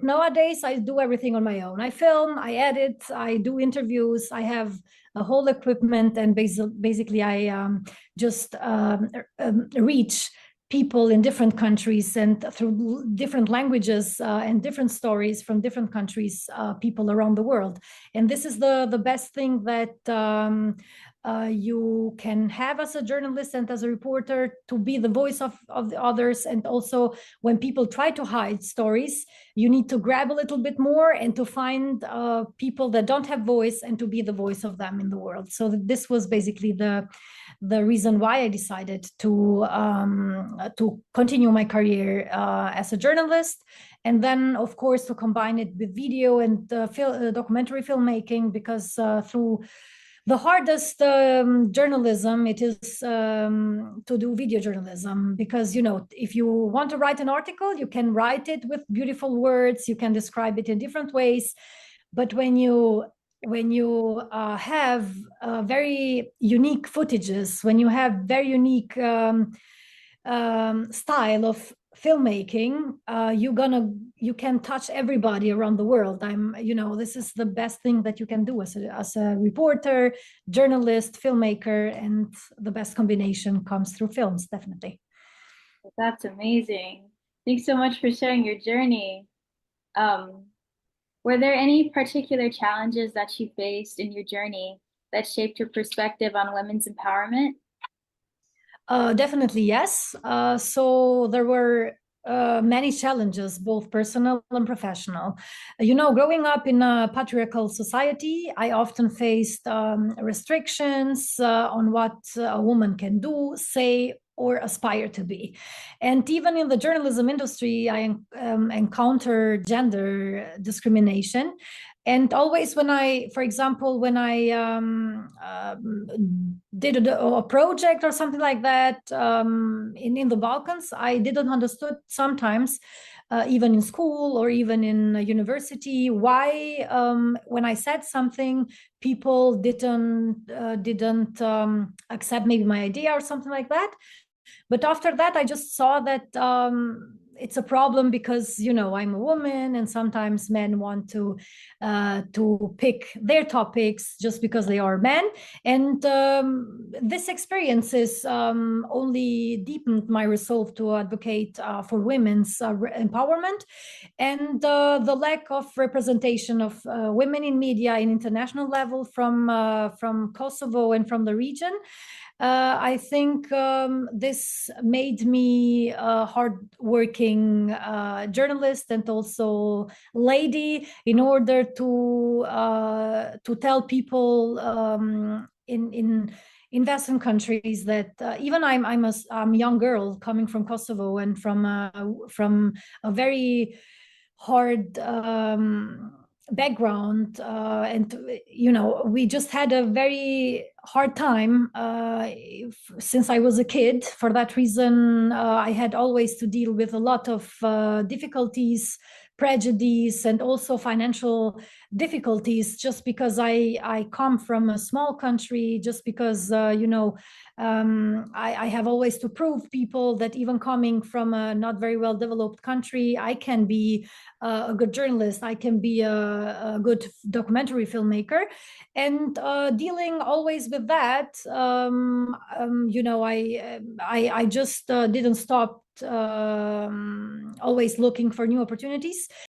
nowadays I do everything on my own. I film, I edit, I do interviews, I have a whole equipment, and basically I just reach people in different countries and through different languages and different stories from different countries, people around the world. And this is the best thing that you can have as a journalist and as a reporter, to be the voice of the others. And also, when people try to hide stories, you need to grab a little bit more and to find people that don't have voice and to be the voice of them in the world. So this was basically the reason why I decided to continue my career as a journalist, and then of course to combine it with video and documentary filmmaking, because through the hardest journalism, it is to do video journalism, because, you know, if you want to write an article, you can write it with beautiful words, you can describe it in different ways. But when you have very unique footages, when you have very unique style of filmmaking, you can touch everybody around the world. This is the best thing that you can do as a reporter, journalist, filmmaker, and the best combination comes through films, definitely. That's amazing. Thanks so much for sharing your journey. Were there any particular challenges that you faced in your journey that shaped your perspective on women's empowerment? Definitely, yes. So there were many challenges, both personal and professional. Growing up in a patriarchal society, I often faced restrictions on what a woman can do, say, or aspire to be. And even in the journalism industry, I encounter gender discrimination. And always when for example, when I did a project or something like that in the Balkans, I didn't understood sometimes, even in school or even in university, why when I said something, people didn't accept maybe my idea or something like that. But after that, I just saw that it's a problem because, I'm a woman, and sometimes men want to pick their topics just because they are men. And this experiences only deepened my resolve to advocate for women's empowerment, and the lack of representation of women in media in international level from Kosovo and from the region. I think this made me a hardworking journalist and also lady, in order to tell people in Western countries that even I'm a young girl coming from Kosovo and from a very hard background, and we just had a very hard time since I was a kid. For that reason, I had always to deal with a lot of difficulties, prejudice, and also financial difficulties, just because I come from a small country, just because I have always to prove people that even coming from a not very well developed country, I can be a good journalist, I can be a good documentary filmmaker. And dealing always with that, I just didn't stop always looking for new opportunities.